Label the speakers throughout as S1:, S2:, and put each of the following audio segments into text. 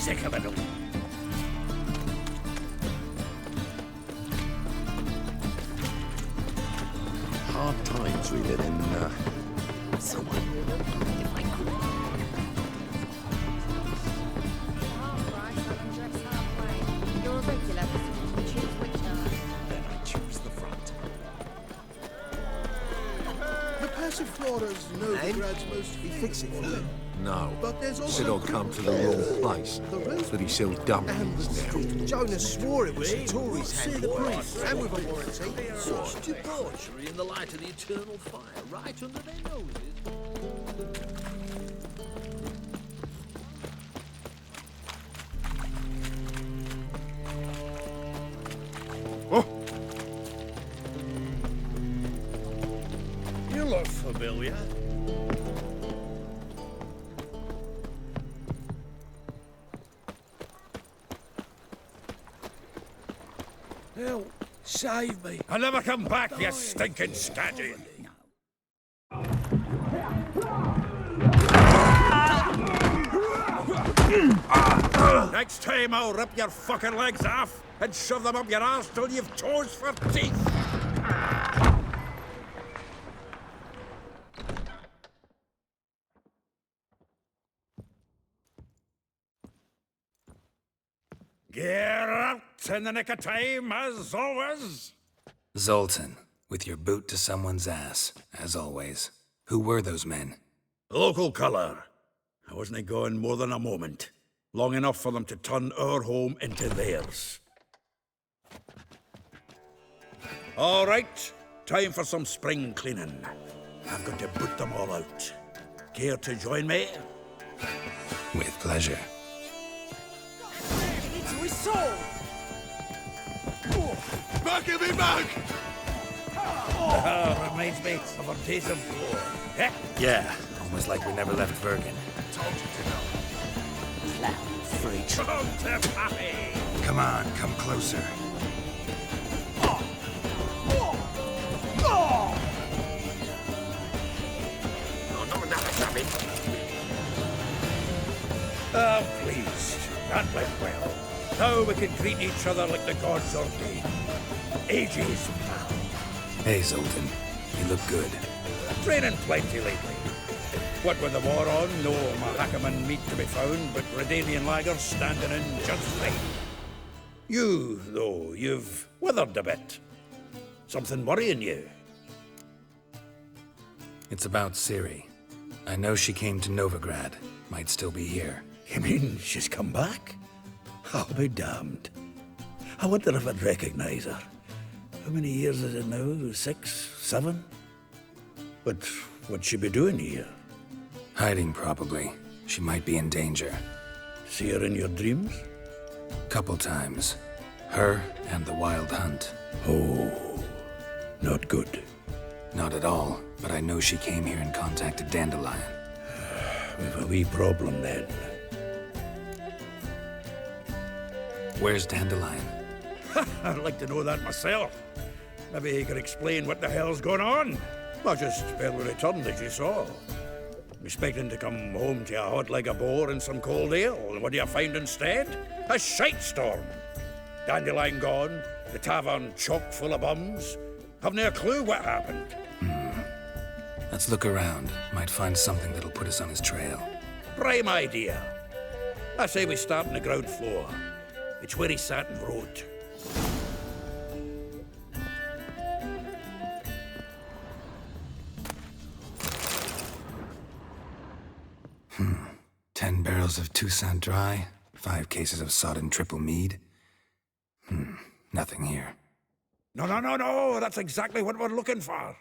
S1: sick of it all.
S2: Hard times we live in, someone. If I could.
S3: You're a regular. Choose which night.
S2: Then I choose the front.
S4: The Passiflora's Novigrad's most famous one.
S2: No.
S4: But there's also
S2: Said I'd come to the wrong place. But he sells
S4: and the
S2: dumplings now.
S4: street.
S5: Jonas swore it was a Tories
S4: See
S5: hand
S4: the
S5: boy,
S4: priest.
S5: and with a warranty.
S1: Such debauchery in the light of the eternal fire, right under their noses. You look familiar.
S5: Hell, save me.
S1: I'll never come back, you stinking statue. Next time I'll rip your fucking legs off and shove them up your arse till you've toes for teeth. Get out in the nick of time, as always.
S6: Zoltan, with your boot to someone's ass, as always. Who were those men?
S1: Local colour. I wasn't gone more than a moment. Long enough for them to turn our home into theirs. All right, time for some spring cleaning. I've got to boot them all out. Care to join me?
S6: With pleasure.
S5: Into his soul.
S4: Back of me back!
S1: Reminds me of our days of war. Eh?
S6: Yeah, almost like we never left Vergen.
S1: Come to Pappy!
S6: Come on, come closer.
S1: Oh, please. That went well. Now we can greet each other like the gods ordained. Ages, pal.
S6: Hey, Zoltan. You look good.
S1: Training plenty lately. What with the war on, no Mahakaman meat to be found, but Redanian lagers standing in just fine. You, though, you've withered a bit. Something worrying you?
S6: It's about Ciri. I know she came to Novigrad. Might still be here.
S1: You mean she's come back? I'll be damned. I wonder if I'd recognize her. How many years is it now? 6, 7? But what'd she be doing here?
S6: Hiding, probably. She might be in danger.
S1: See her in your dreams?
S6: Couple times. Her and the Wild Hunt.
S1: Oh, not good.
S6: Not at all, but I know she came here and contacted Dandelion.
S1: We've a wee problem then.
S6: Where's Dandelion?
S1: I'd like to know that myself. Maybe he could explain what the hell's going on. I just barely returned, as you saw. Expecting to come home to a hot like a boar and some cold ale, and what do you find instead? A shite storm. Dandelion gone, the tavern chock full of bums. Haven't a clue what happened.
S6: Let's look around. Might find something that'll put us on his trail.
S1: Prime idea. I say we start on the ground floor. It's where he sat and wrote.
S6: Hmm. 10 barrels of Toussaint Dry, 5 cases of sodden triple mead. Nothing here.
S1: No. That's exactly what we're looking for.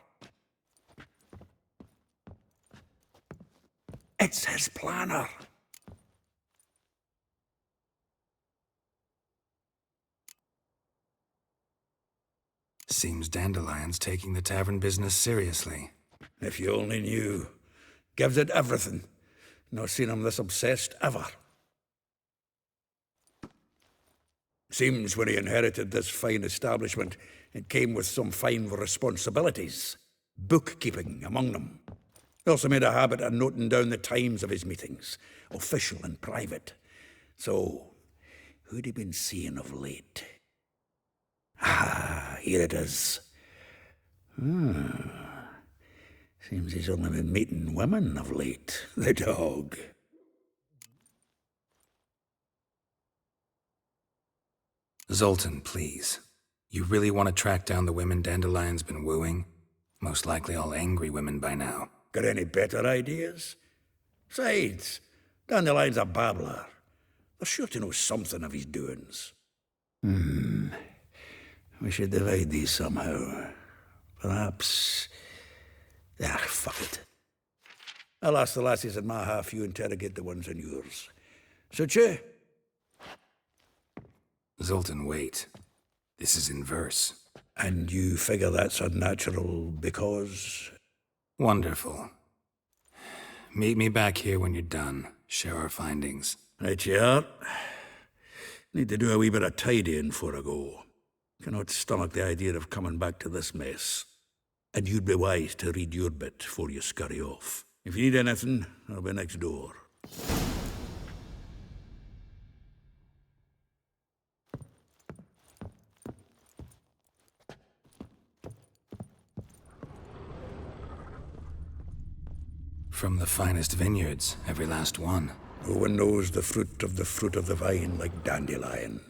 S1: It's his planner.
S6: Seems Dandelion's taking the tavern business seriously.
S1: If you only knew. Gives it everything. Not seen him this obsessed ever. Seems when he inherited this fine establishment, it came with some fine responsibilities. Bookkeeping among them. He also made a habit of noting down the times of his meetings, official and private. So, who'd he been seeing of late? Ah, here it is. Seems he's only been meeting women of late, the dog.
S6: Zoltan, please. You really want to track down the women Dandelion's been wooing? Most likely all angry women by now.
S1: Got any better ideas? Besides, Dandelion's a babbler. They're sure to know something of his doings. We should divide these somehow. Perhaps... fuck it. I'll ask the lassies in my half, you interrogate the ones in yours. Suit you?
S6: Zoltan, wait. This is in verse.
S1: And you figure that's unnatural because...
S6: Wonderful. Meet me back here when you're done. Share our findings.
S1: Right you are. Need to do a wee bit of tidying before I go. Cannot stomach the idea of coming back to this mess. And you'd be wise to read your bit before you scurry off. If you need anything, I'll be next door.
S6: From the finest vineyards, every last one.
S1: No one knows the fruit of the vine like Dandelion.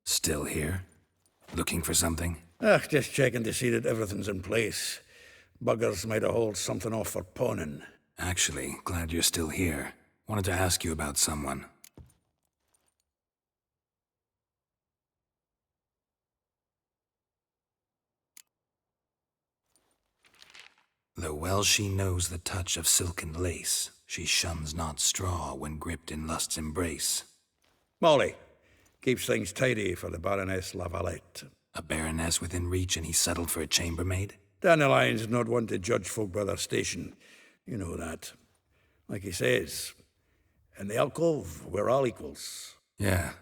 S6: Still here? Looking for something?
S1: Just checking to see that everything's in place. Buggers might have hauled something off for pawning.
S6: Actually, glad you're still here. Wanted to ask you about someone. Though well she knows the touch of silken lace, she shuns not straw when gripped in lust's embrace.
S1: Molly. Keeps things tidy for the Baroness Lavalette.
S6: A baroness within reach and he settled for a chambermaid?
S1: Dandelion's not one to judge folk by their station. You know that. Like he says, in the alcove, we're all equals.
S6: Yeah.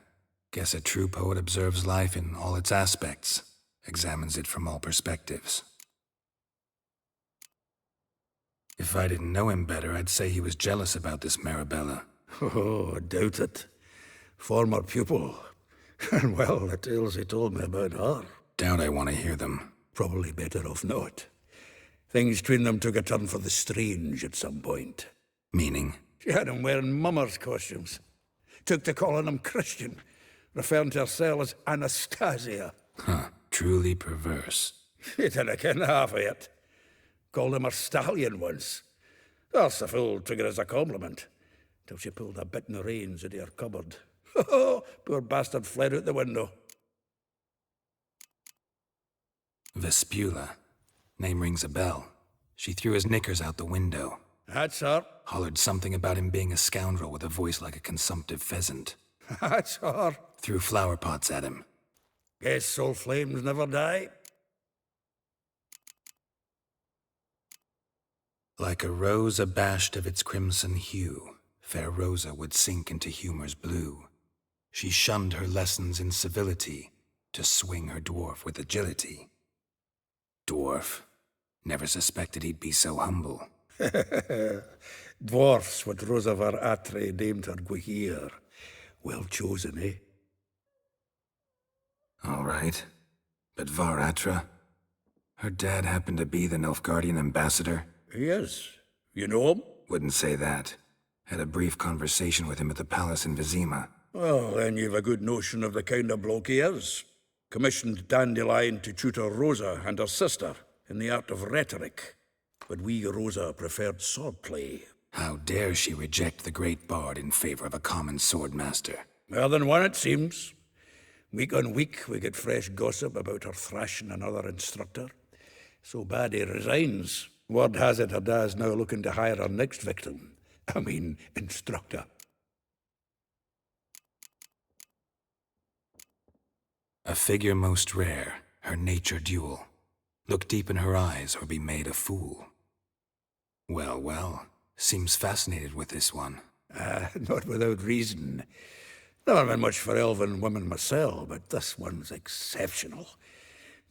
S6: Guess a true poet observes life in all its aspects, examines it from all perspectives. If I didn't know him better, I'd say he was jealous about this Marabella.
S1: Oh, I doubt it. Former pupil. And well, the tales he told me about her.
S6: Doubt I want to hear them.
S1: Probably better off not. Things between them took a turn for the strange at some point.
S6: Meaning?
S1: She had him wearing mummers' costumes. Took to calling him Christian, referring to herself as Anastasia.
S6: Huh. Truly perverse.
S1: He didn't ken half of it. Called him her stallion once. That's the fool took it as a compliment. Till she pulled a bit in the reins into her cupboard. Oh, poor bastard fled out the window.
S6: Vespula. Name rings a bell. She threw his knickers out the window.
S1: That's her.
S6: Hollered something about him being a scoundrel with a voice like a consumptive pheasant.
S1: That's her.
S6: Threw flower pots at him.
S1: Guess soul flames never die.
S6: Like a rose abashed of its crimson hue, fair Rosa would sink into humor's blue. She shunned her lessons in civility to swing her dwarf with agility. Dwarf. Never suspected he'd be so humble.
S1: Dwarfs what Rosa var Atre named her Guihir. Well chosen, eh?
S6: All right. But Var Atra? Her dad happened to be the Nilfgaardian ambassador?
S1: He is. You know him?
S6: Wouldn't say that. Had a brief conversation with him at the palace in Vizima.
S1: Well, then you've a good notion of the kind of bloke he is. Commissioned Dandelion to tutor Rosa and her sister in the art of rhetoric. But we, Rosa, preferred swordplay.
S6: How dare she reject the great bard in favor of a common swordmaster?
S1: More than one, it seems. Week on week, we get fresh gossip about her thrashing another instructor. So bad he resigns. Word has it her dad's now looking to hire her next victim. I mean, instructor.
S6: A figure most rare, her nature dual. Look deep in her eyes or be made a fool. Well, well, seems fascinated with this one.
S1: Not without reason. Never been much for elven women myself, but this one's exceptional.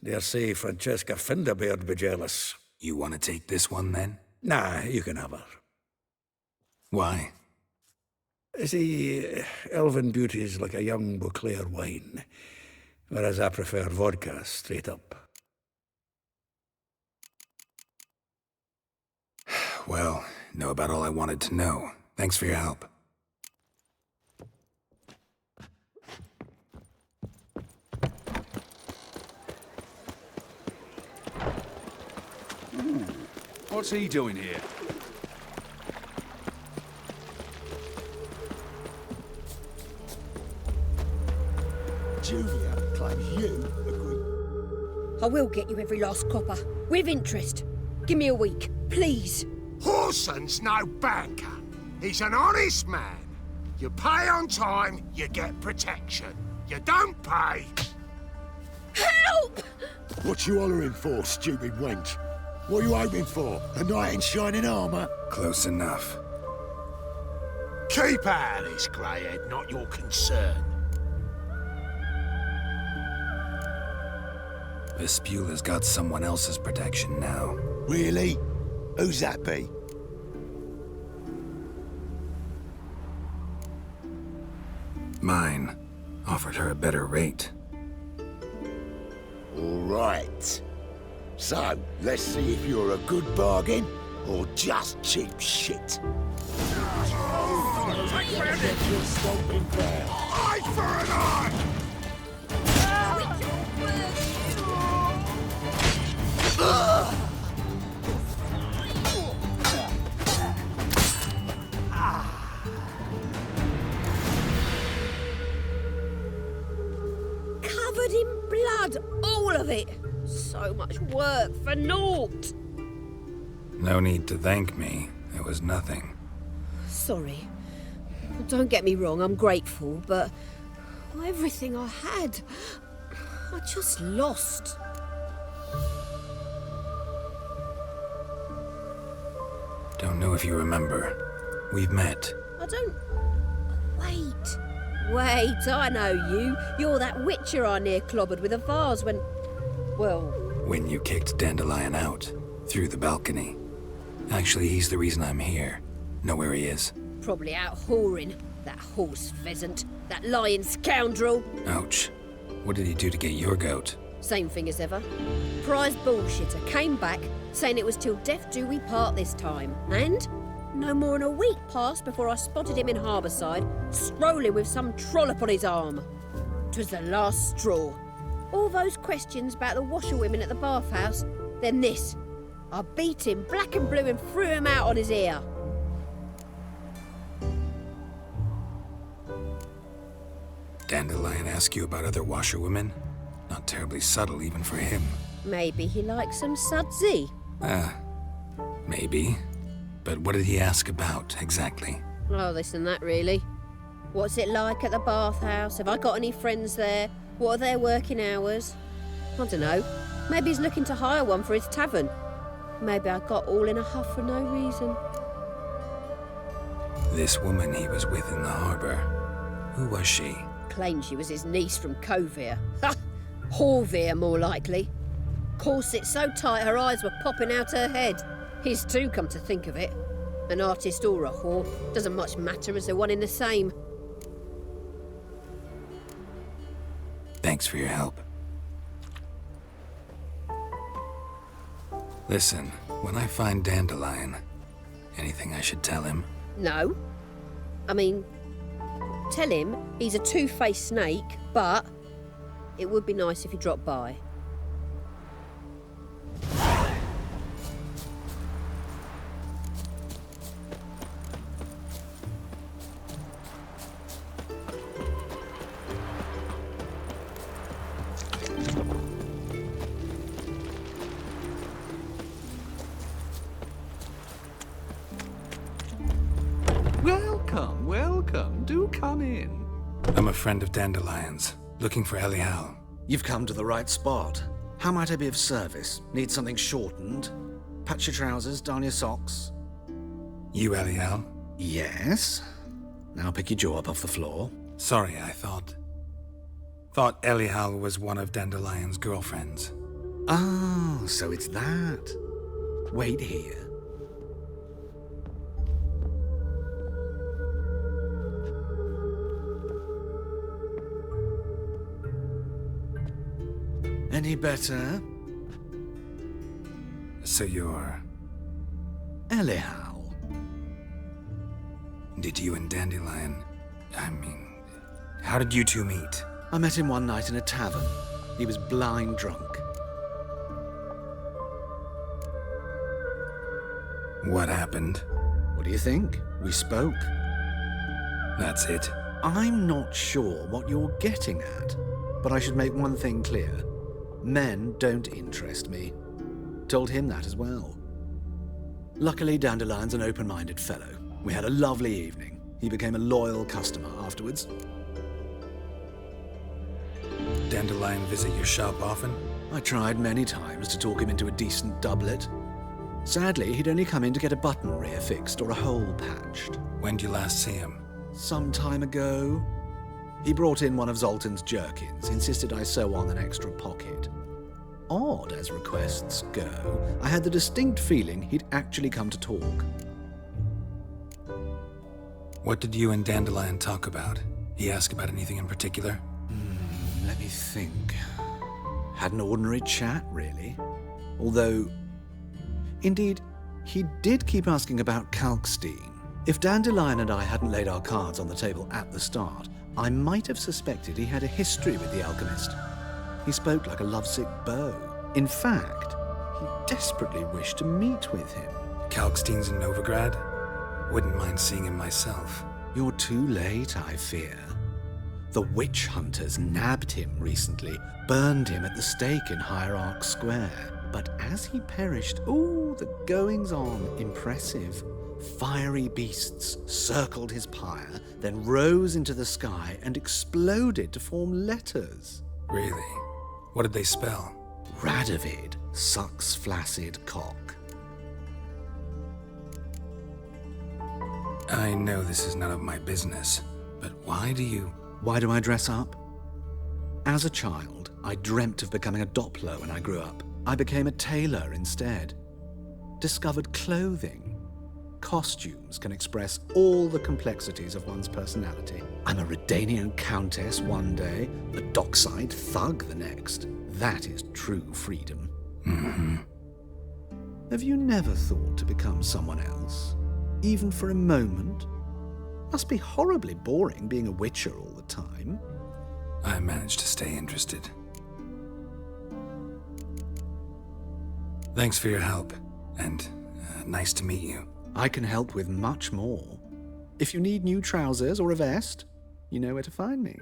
S1: Dare say Francesca Finderbeard be jealous.
S6: You want to take this one, then?
S1: Nah, you can have her.
S6: Why?
S1: See, elven beauty's like a young Beauclair wine, whereas I prefer vodka straight up.
S6: Well, know about all I wanted to know. Thanks for your help.
S7: What's he doing here?
S4: Julia claims you agree.
S8: I will get you every last copper, with interest. Give me a week, please.
S9: Horson's no banker. He's an honest man. You pay on time, you get protection. You don't pay...
S8: Help!
S4: What you hollering for, stupid wench? What are you hoping for? A knight in shining armour?
S6: Close enough.
S9: Keep out of this, Greyhead, not your concern.
S6: Vespula's got someone else's protection now.
S4: Really? Who's that be?
S6: Mine. Offered her a better rate.
S4: All right. So, let's see if you're a good bargain or just cheap shit.
S9: Eye for an eye!
S8: Covered in blood, all of it. So much work for naught.
S6: No need to thank me. It was nothing.
S8: Sorry. Don't get me wrong, I'm grateful, but everything I had, I just lost.
S6: Don't know if you remember. We've met.
S8: I don't... Wait, I know you. You're that witcher I near clobbered with a vase when... Well...
S6: When you kicked Dandelion out. Through the balcony. Actually, he's the reason I'm here. Know where he is?
S8: Probably out whoring. That horse pheasant. That lying scoundrel.
S6: Ouch. What did he do to get your goat?
S8: Same thing as ever. Prize bullshitter came back, saying it was till death do we part this time. And no more than a week passed before I spotted him in Harbourside, strolling with some trollop on his arm. 'Twas the last straw. All those questions about the washerwomen at the bathhouse, then this. I beat him black and blue and threw him out on his ear.
S6: Dandelion ask you about other washerwomen? Not terribly subtle even for him.
S8: Maybe he likes some sudsy.
S6: Maybe. But what did he ask about, exactly?
S8: Oh, this and that, really. What's it like at the bathhouse? Have I got any friends there? What are their working hours? I don't know. Maybe he's looking to hire one for his tavern. Maybe I got all in a huff for no reason.
S6: This woman he was with in the harbour. Who was she?
S8: Claimed she was his niece from Kovir. Ha! Horvir, more likely. Corset so tight her eyes were popping out her head. His too, come to think of it. An artist or a whore doesn't much matter as they're one in the same.
S6: Thanks for your help. Listen, when I find Dandelion, Anything I should tell him?
S8: No. I mean, tell him he's a two-faced snake, but it would be nice if he dropped by.
S2: Welcome, welcome. Do come in.
S6: I'm a friend of Dandelion's, looking for Elial.
S10: You've come to the right spot. How might I be of service? Need something shortened? Patch your trousers, darn your socks.
S6: You Elial?
S10: Yes. Now pick your jaw up off the floor.
S6: Sorry, I thought Elial was one of Dandelion's girlfriends.
S10: Oh, so it's that. Wait here. Any better?
S6: So you're...
S10: Elial.
S6: Did you and Dandelion... how did you two meet?
S10: I met him one night in a tavern. He was blind drunk.
S6: What happened?
S10: What do you think? We spoke.
S6: That's it.
S10: I'm not sure what you're getting at, but I should make one thing clear. Men don't interest me. Told him that as well. Luckily, Dandelion's an open-minded fellow. We had a lovely evening. He became a loyal customer afterwards.
S6: Dandelion visit your shop often?
S10: I tried many times to talk him into a decent doublet. Sadly, he'd only come in to get a button rear fixed or a hole patched.
S6: When'd you last see him?
S10: Some time ago. He brought in one of Zoltan's jerkins, insisted I sew on an extra pocket. Odd as requests go, I had the distinct feeling he'd actually come to talk.
S6: What did you and Dandelion talk about? He asked about anything in particular?
S10: Let me think. Had an ordinary chat, really. Although, indeed, he did keep asking about Kalkstein. If Dandelion and I hadn't laid our cards on the table at the start, I might have suspected he had a history with the alchemist. He spoke like a lovesick beau. In fact, he desperately wished to meet with him.
S6: Kalkstein's in Novigrad? Wouldn't mind seeing him myself.
S10: You're too late, I fear. The witch hunters nabbed him recently, burned him at the stake in Hierarch Square. But as he perished, the goings-on, impressive. Fiery beasts circled his pyre, then rose into the sky and exploded to form letters.
S6: Really? What did they spell?
S10: Radovid sucks flaccid cock.
S6: I know this is none of my business, but why do I
S10: dress up? As a child, I dreamt of becoming a Doppler when I grew up. I became a tailor instead. Discovered clothing. Costumes can express all the complexities of one's personality. I'm a Redanian countess one day, a dockside thug the next. That is true freedom.
S6: Mm-hmm.
S10: Have you never thought to become someone else? Even for a moment? Must be horribly boring being a witcher all the time.
S6: I managed to stay interested. Thanks for your help, and nice to meet you.
S10: I can help with much more. If you need new trousers or a vest, you know where to find me.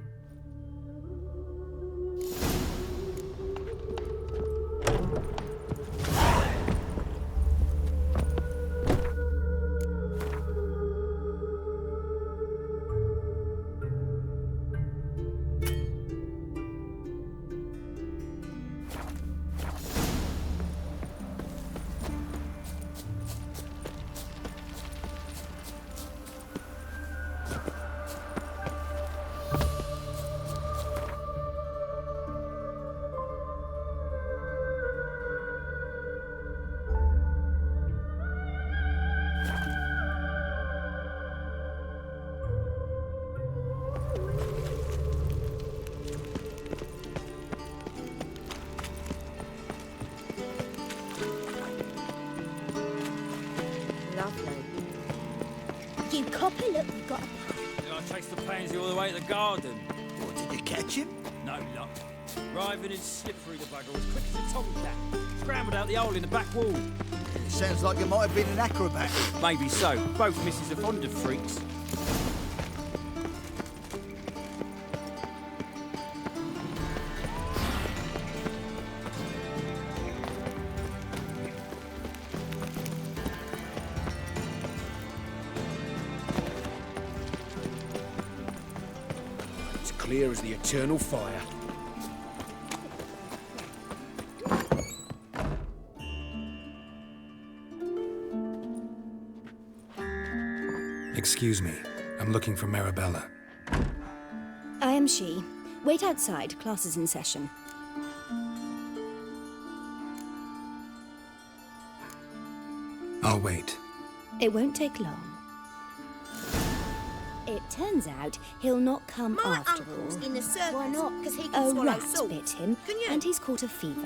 S11: You copper, look, you got a
S12: I chased the pansy all the way to the garden.
S5: What, did you catch him?
S12: No luck. Writhing and slip through the bugger as quick as a tomcat. Scrambled out the hole in the back wall.
S5: It sounds like you might have been an acrobat.
S12: Maybe so. Both misses are fond of freaks.
S5: It's clear as the eternal fire.
S6: Excuse me. I'm looking for Marabella.
S11: I am she. Wait outside. Class is in session.
S6: I'll wait.
S11: It won't take long. It turns out he'll not come
S3: My
S11: after
S3: uncle's
S11: all.
S3: in the circus.
S11: Why not?
S3: Because he can
S11: A
S3: swallow
S11: rat
S3: salt.
S11: bit him,
S3: Can you?
S11: and he's caught a fever.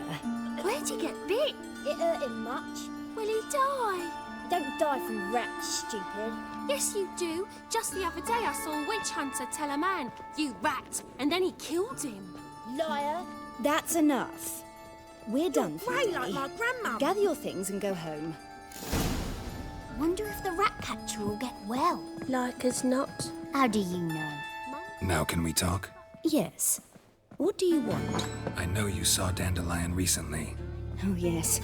S3: Where'd he get bit?
S11: It hurt him much.
S3: Will he die?
S11: Don't die from rats, stupid.
S13: Yes, you do. Just the other day I saw a witch hunter tell a man, "You rat," and then he killed him.
S11: Liar. That's enough. We're done for
S3: Grey
S11: the
S3: like
S11: day.
S3: my grandmother.
S11: Gather your things and go home.
S13: Wonder if the rat catcher will get well.
S3: Like as not.
S11: How do you know?
S6: Now can we talk?
S11: Yes. What do you want?
S6: I know you saw Dandelion recently.
S11: Oh, yes.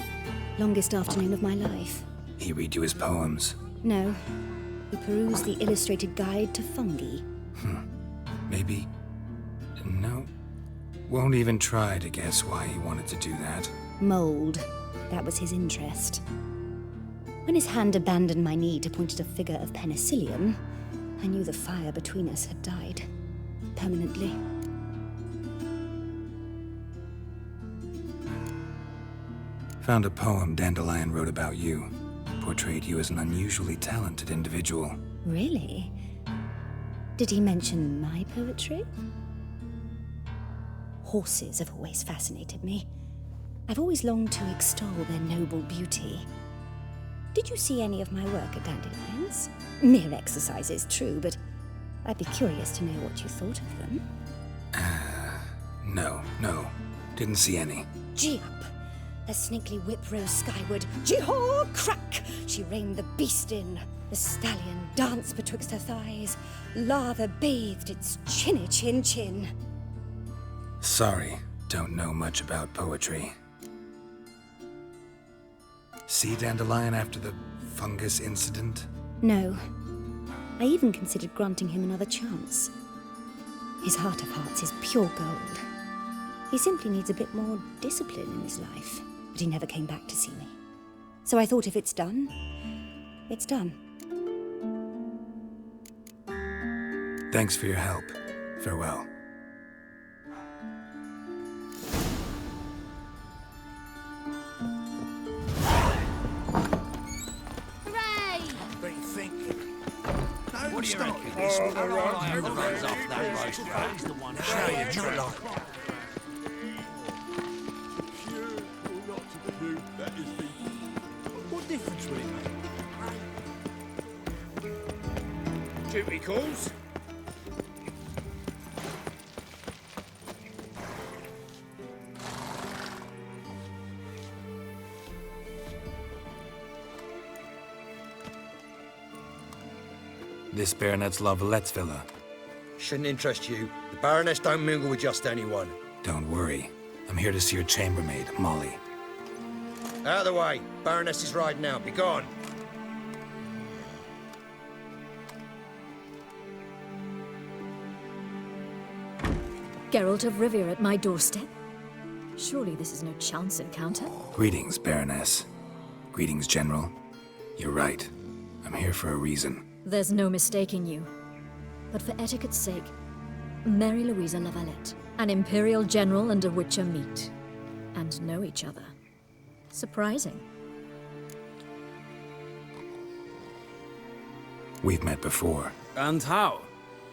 S11: Longest afternoon of my life.
S6: He read you his poems.
S11: No. He perused the illustrated guide to fungi.
S6: Maybe... No. Won't even try to guess why he wanted to do that.
S11: Mold. That was his interest. When his hand abandoned my knee to point at a figure of penicillium, I knew the fire between us had died. Permanently.
S6: Found a poem Dandelion wrote about you. Portrayed you as an unusually talented individual.
S11: Really? Did he mention my poetry? Horses have always fascinated me. I've always longed to extol their noble beauty. Did you see any of my work at Dandelions? Mere exercises, true, but I'd be curious to know what you thought of them.
S6: No. Didn't see any.
S11: Gee up! A snaky whip rose skyward. Gee-haw! Crack! She reined the beast in. The stallion danced betwixt her thighs. Lava bathed its chinny chin.
S6: Sorry, don't know much about poetry. See Dandelion after the fungus incident?
S11: No. I even considered granting him another chance. His heart of hearts is pure gold. He simply needs a bit more discipline in his life. But he never came back to see me. So I thought if it's done, it's done.
S6: Thanks for your help. Farewell.
S13: Hooray!
S5: What are you thinking? No,
S7: What do you
S5: stop
S7: reckon?
S5: this.
S7: Everyone's off that roast rat.
S5: He's the one. No, you're not like What difference will it make?
S1: Duty calls.
S6: This Baronet's La Vallette's villa.
S14: Shouldn't interest you. The Baroness don't mingle with just anyone.
S6: Don't worry. I'm here to see your chambermaid, Molly.
S14: Out of the way. Baroness is riding out. Be gone.
S15: Geralt of Rivia at my doorstep? Surely this is no chance encounter?
S6: Greetings, Baroness. Greetings, General. You're right. I'm here for a reason.
S15: There's no mistaking you. But for etiquette's sake, Mary Louisa La Valette, an Imperial General and a Witcher meet. And know each other. Surprising.
S6: We've met before.
S12: And how?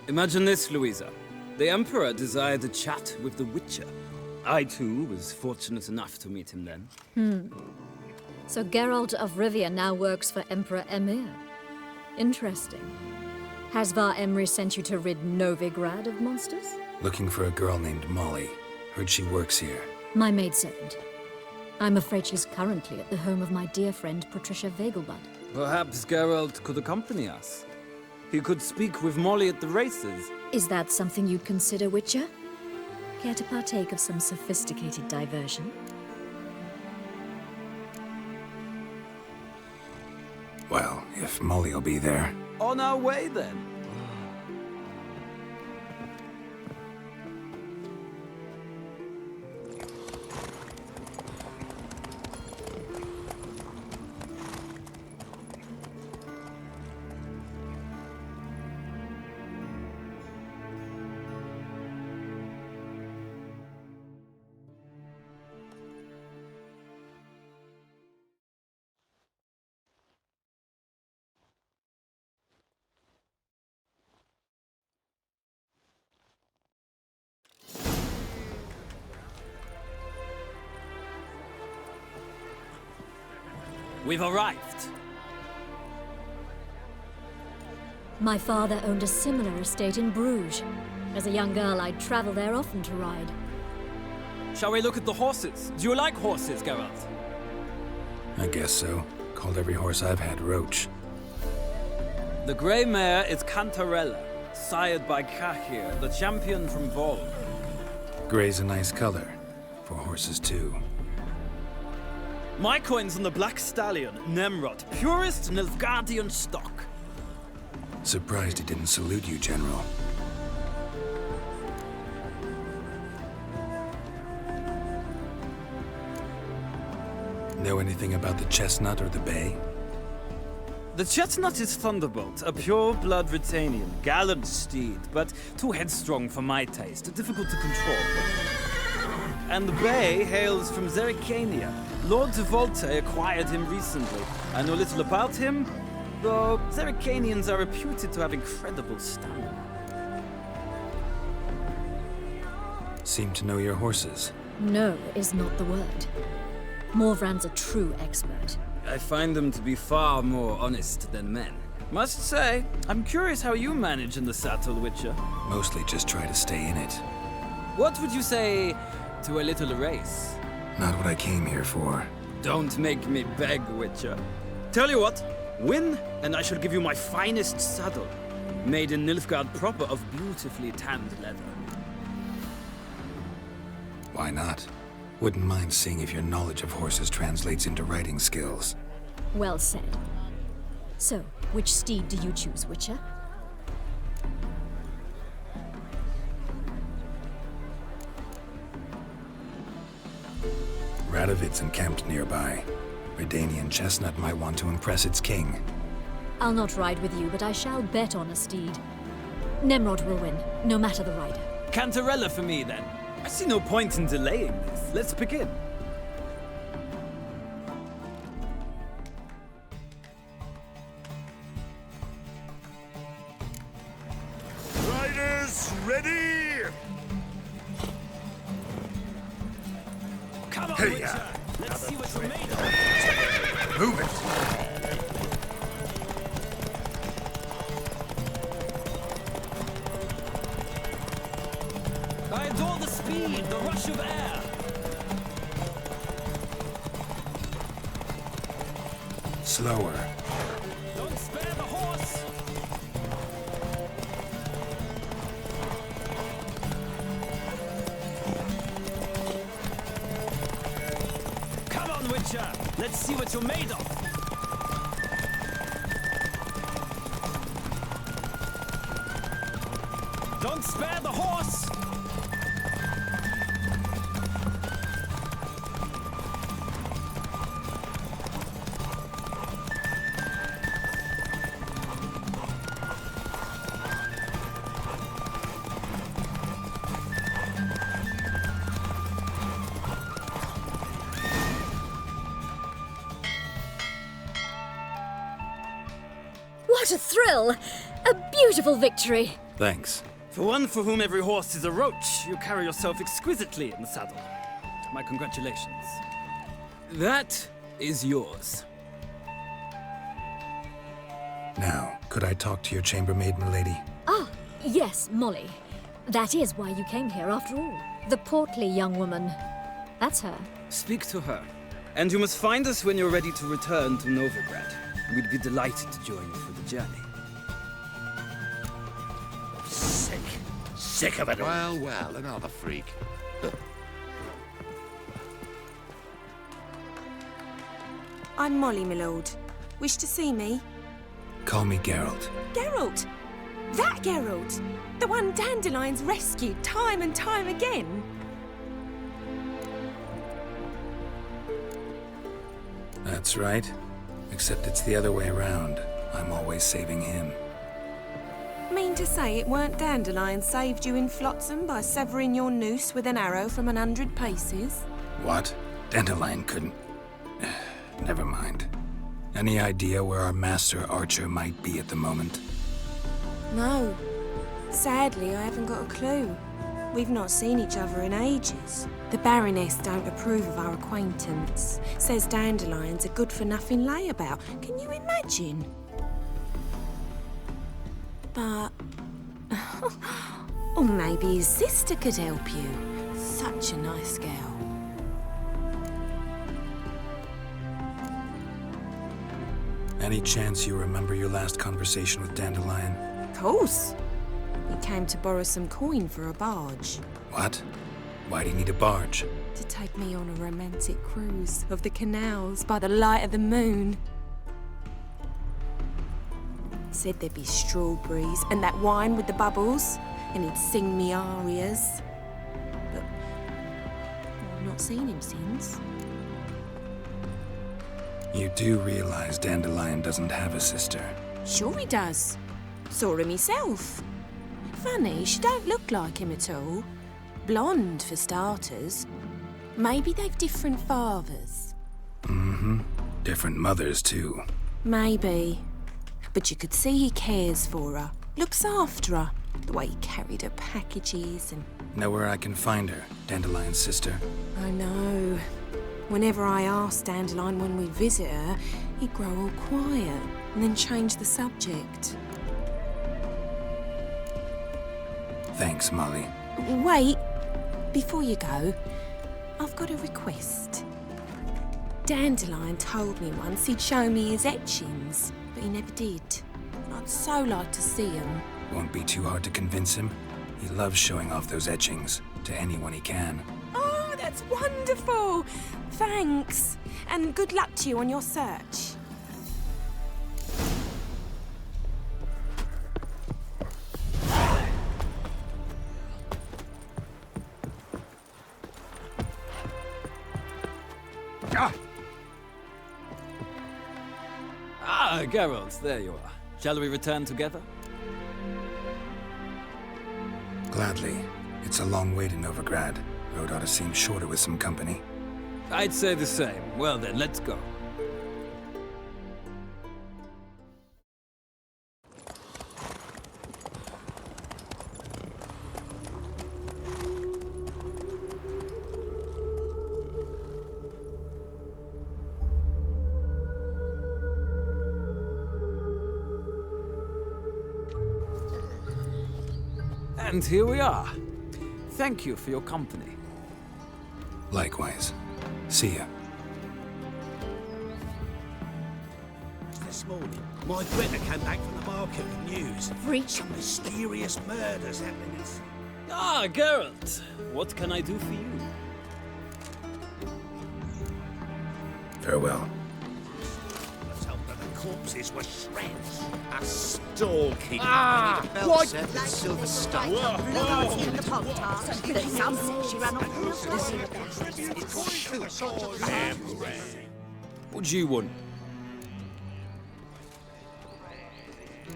S12: Imagine this, Louisa. The Emperor desired a chat with the Witcher. I, too, was fortunate enough to meet him then.
S15: So Geralt of Rivia now works for Emperor Emir. Interesting. Has Var Emry sent you to rid Novigrad of monsters?
S6: Looking for a girl named Molly. Heard she works here.
S15: My maidservant. I'm afraid she's currently at the home of my dear friend Patricia Vegelbud.
S12: Perhaps Geralt could accompany us. He could speak with Molly at the races.
S15: Is that something you'd consider, Witcher? Care to partake of some sophisticated diversion?
S6: Well, if Molly'll be there.
S12: On our way, then. We've arrived.
S15: My father owned a similar estate in Bruges. As a young girl, I'd travel there often to ride.
S12: Shall we look at the horses? Do you like horses, Geralt?
S6: I guess so. Called every horse I've had Roach.
S12: The grey mare is Cantarella, sired by Cahir, the champion from Volg.
S6: Grey's a nice color. For horses, too.
S12: My coin's on the Black Stallion, Nemrod, purest Nilfgaardian stock.
S6: Surprised he didn't salute you, General. Know anything about the Chestnut or the Bay?
S12: The Chestnut is Thunderbolt, a pure-blood Britannian, gallant steed, but too headstrong for my taste, difficult to control. And the Bay hails from Zerrikania. Lord de Volte acquired him recently. I know little about him, though Zerrikanians are reputed to have incredible stamina.
S6: Seem to know your horses.
S15: No is not the word. Morvran's a true expert.
S12: I find them to be far more honest than men. Must say, I'm curious how you manage in the saddle, Witcher.
S6: Mostly just try to stay in it.
S12: What would you say to a little race?
S6: Not what I came here for.
S12: Don't make me beg, Witcher. Tell you what, win, and I shall give you my finest saddle. Made in Nilfgaard proper of beautifully tanned leather.
S6: Why not? Wouldn't mind seeing if your knowledge of horses translates into riding skills.
S15: Well said. So, which steed do you choose, Witcher?
S6: Radovid's encamped nearby. Redanian Chestnut might want to impress its king.
S15: I'll not ride with you, but I shall bet on a steed. Nemrod will win, no matter the rider.
S12: Cantarella for me, then. I see no point in delaying this. Let's begin.
S9: Riders, ready!
S12: Come on,
S9: Hey,
S12: Witcher. Let's see what you're made of.
S1: Move it!
S12: I adore the speed, the rush of air.
S6: Slower.
S12: Don't spare the horse. Come on, Witcher. Let's see what you're made of. Don't spare the horse.
S15: What a thrill! A beautiful victory!
S6: Thanks.
S12: For one for whom every horse is a roach, you carry yourself exquisitely in the saddle. My congratulations. That is yours.
S6: Now, could I talk to your chambermaid, milady?
S15: Ah, yes, Molly. That is why you came here after all. The portly young woman. That's her.
S12: Speak to her. And you must find us when you're ready to return to Novigrad. We'd be delighted to join you for the journey.
S14: Sick. Sick of it all.
S4: Well, well, another freak.
S16: I'm Molly, my lord. Wish to see me?
S6: Call me Geralt.
S16: Geralt! That Geralt! The one Dandelion's rescued time and time again!
S6: That's right. Except it's the other way around. I'm always saving him.
S16: Mean to say it weren't Dandelion saved you in Flotsam by severing your noose with an arrow from 100 paces?
S6: What? Dandelion couldn't... Never mind. Any idea where our master archer might be at the moment?
S16: No. Sadly, I haven't got a clue. We've not seen each other in ages. The Baroness don't approve of our acquaintance. Says Dandelion's a good-for-nothing layabout. Can you imagine? But... or maybe his sister could help you. Such a nice girl.
S6: Any chance you remember your last conversation with Dandelion?
S16: Of course. He came to borrow some coin for a barge.
S6: What? Why do you need a barge?
S16: To take me on a romantic cruise of the canals by the light of the moon. Said there'd be strawberries and that wine with the bubbles, and he'd sing me arias. But I've not seen him since.
S6: You do realize Dandelion doesn't have a sister?
S16: Sure he does. Saw him myself. Funny, she don't look like him at all. Blonde, for starters. Maybe they've different fathers.
S6: Mm-hmm. Different mothers, too.
S16: Maybe. But you could see he cares for her. Looks after her. The way he carried her packages and...
S6: Know where I can find her, Dandelion's sister?
S16: I know. Whenever I asked Dandelion when we'd visit her, he'd grow all quiet and then change the subject.
S6: Thanks, Molly.
S16: Wait. Before you go, I've got a request. Dandelion told me once he'd show me his etchings, but he never did. And I'd so like to see them.
S6: Won't be too hard to convince him. He loves showing off those etchings to anyone he can.
S16: Oh, that's wonderful! Thanks. And good luck to you on your search.
S12: Ah, Geralt, there you are. Shall we return together?
S6: Gladly. It's a long way to Novigrad. Road ought to seem shorter with some company.
S12: I'd say the same. Well then, let's go. And here we are. Thank you for your company.
S6: Likewise. See ya.
S5: This morning, my Greta came back from the market with news.
S15: Reach.
S5: Some mysterious murders happening.
S12: Ah, Geralt. What can I do for you?
S6: Farewell.
S5: I told her the corpses were shreds.
S4: A stalking.
S5: Ah,
S4: what?
S2: Silver stuff.
S12: What do you want?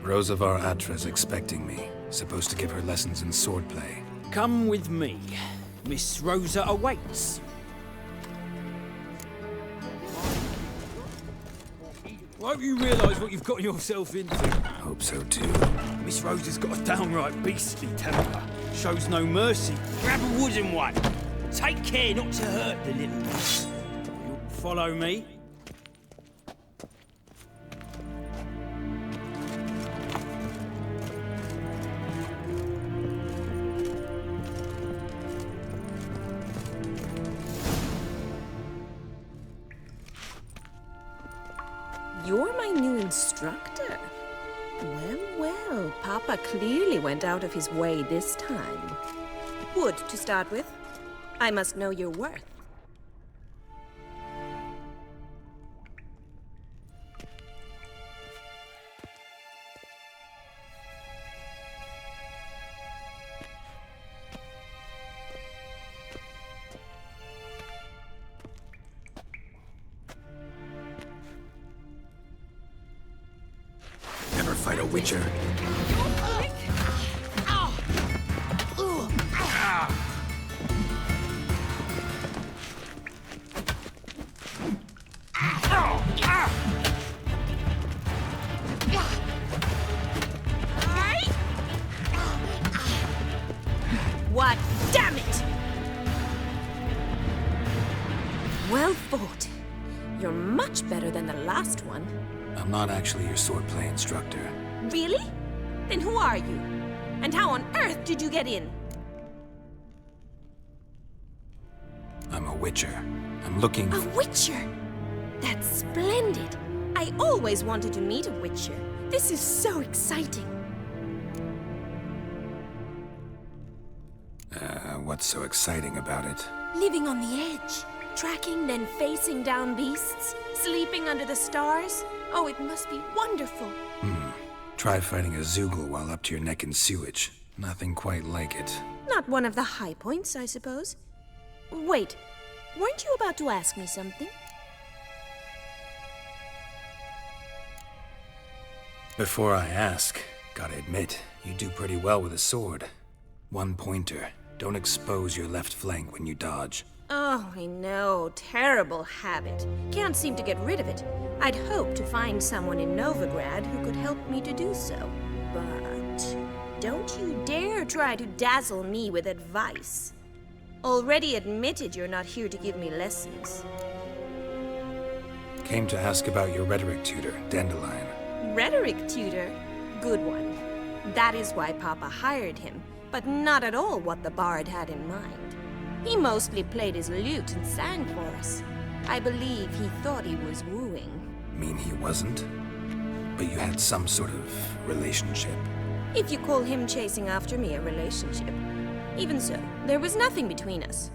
S6: Rosavar Atra's expecting me. Supposed to give her lessons in swordplay.
S12: Come with me. Miss Rosa awaits. Won't you realise what you've got yourself into?
S6: Hope so too.
S12: Miss Rosa's got a downright beastly temper. Shows no mercy. Grab a wooden one. Take care not to hurt the little one. You'll follow me?
S16: you're my new instructor. Well, well, Papa clearly went out of his way this time. Wood, to start with. I must know your worth.
S6: Never fight a witcher.
S16: What? Damn it! Well fought. You're much better than the last one.
S6: I'm not actually your swordplay instructor.
S16: Really? Then who are you? And how on earth did you get in?
S6: I'm a witcher. I'm looking
S16: A
S6: for...
S16: witcher? That's splendid. I always wanted to meet a witcher. This is so exciting.
S6: What's so exciting about it?
S16: Living on the edge. Tracking, then facing down beasts. Sleeping under the stars. Oh, it must be wonderful.
S6: Try fighting a Zoogle while up to your neck in sewage. Nothing quite like it.
S16: Not one of the high points, I suppose. Wait, weren't you about to ask me something?
S6: Before I ask, gotta admit, you do pretty well with a sword. One pointer. Don't expose your left flank when you dodge.
S16: Oh, I know. Terrible habit. Can't seem to get rid of it. I'd hoped to find someone in Novigrad who could help me to do so. But don't you dare try to dazzle me with advice. Already admitted you're not here to give me lessons.
S6: Came to ask about your rhetoric tutor, Dandelion.
S16: Rhetoric tutor? Good one. That is why Papa hired him, but not at all what the bard had in mind. He mostly played his lute and sang for us. I believe he thought he was wooing.
S6: Mean he wasn't? But you had some sort of relationship.
S16: If you call him chasing after me a relationship. Even so, there was nothing between us.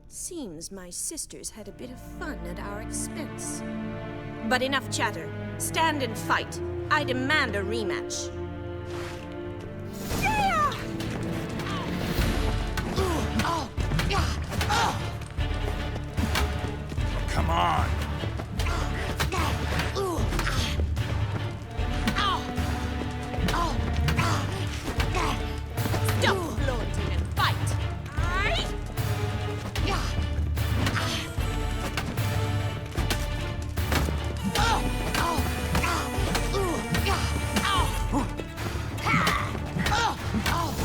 S16: Seems my sisters had a bit of fun at our expense. But enough chatter. Stand and fight. I demand a rematch.
S6: Come on!
S16: Stop flaunting and fight!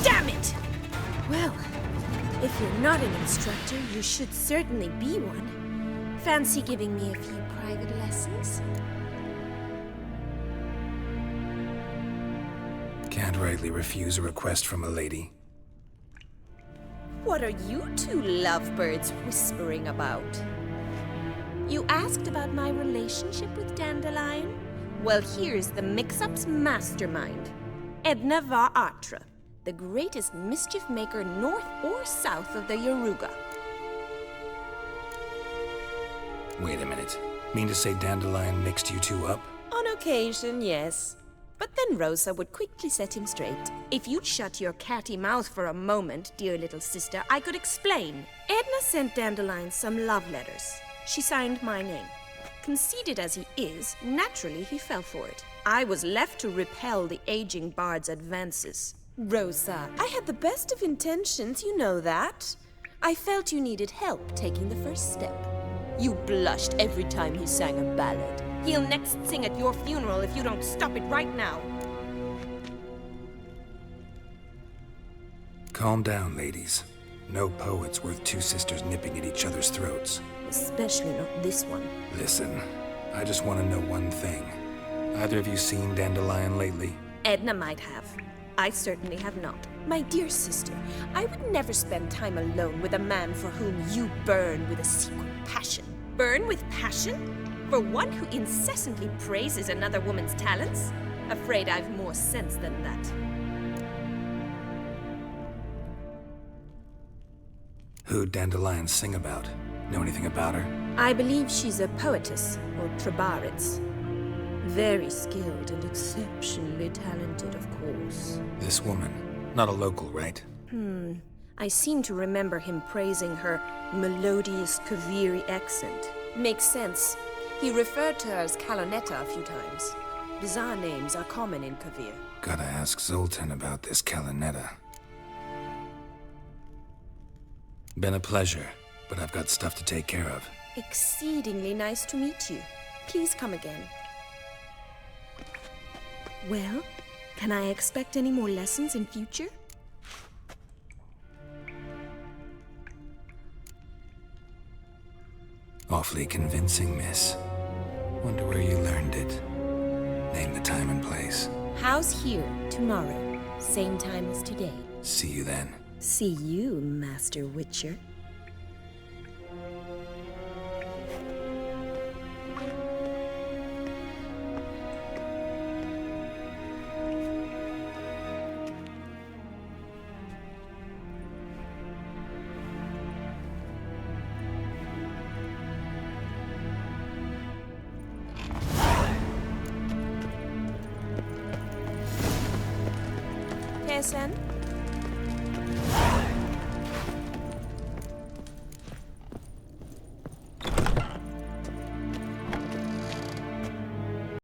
S16: Damn it! Well, if you're not an instructor, you should certainly be one. Fancy giving me a few private lessons?
S6: Can't rightly refuse a request from a lady.
S16: What are you two lovebirds whispering about? You asked about my relationship with Dandelion? Well, here's the mix-up's mastermind. Edna var Atra, the greatest mischief maker north or south of the Yaruga.
S6: Wait a minute. Mean to say Dandelion mixed you two up?
S16: On occasion, yes. But then Rosa would quickly set him straight. If you'd shut your catty mouth for a moment, dear little sister, I could explain. Edna sent Dandelion some love letters. She signed my name. Conceited as he is, naturally he fell for it. I was left to repel the aging bard's advances. Rosa, I had the best of intentions, you know that. I felt you needed help taking the first step. You blushed every time he sang a ballad. He'll next sing at your funeral if you don't stop it right now.
S6: Calm down, ladies. No poet's worth two sisters nipping at each other's throats.
S16: Especially not this one.
S6: Listen, I just want to know one thing. Either of you seen Dandelion lately?
S16: Edna might have. I certainly have not. My dear sister, I would never spend time alone with a man for whom you burn with a secret passion. Burn with passion? For one who incessantly praises another woman's talents? Afraid I've more sense than that.
S6: Who'd Dandelion sing about? Know anything about her?
S16: I believe she's a poetess, or Trebarits. Very skilled and exceptionally talented, of course.
S6: This woman. Not a local, right?
S16: I seem to remember him praising her melodious Kaviri accent. Makes sense. He referred to her as Kalonetta a few times. Bizarre names are common in Kavir.
S6: Gotta ask Zoltan about this Kalonetta. Been a pleasure, but I've got stuff to take care of.
S16: Exceedingly nice to meet you. Please come again. Well, can I expect any more lessons in future?
S6: Awfully convincing, miss. Wonder where you learned it. Name the time and place.
S16: House here, tomorrow. Same time as today.
S6: See you then.
S16: See you, Master Witcher. Sen.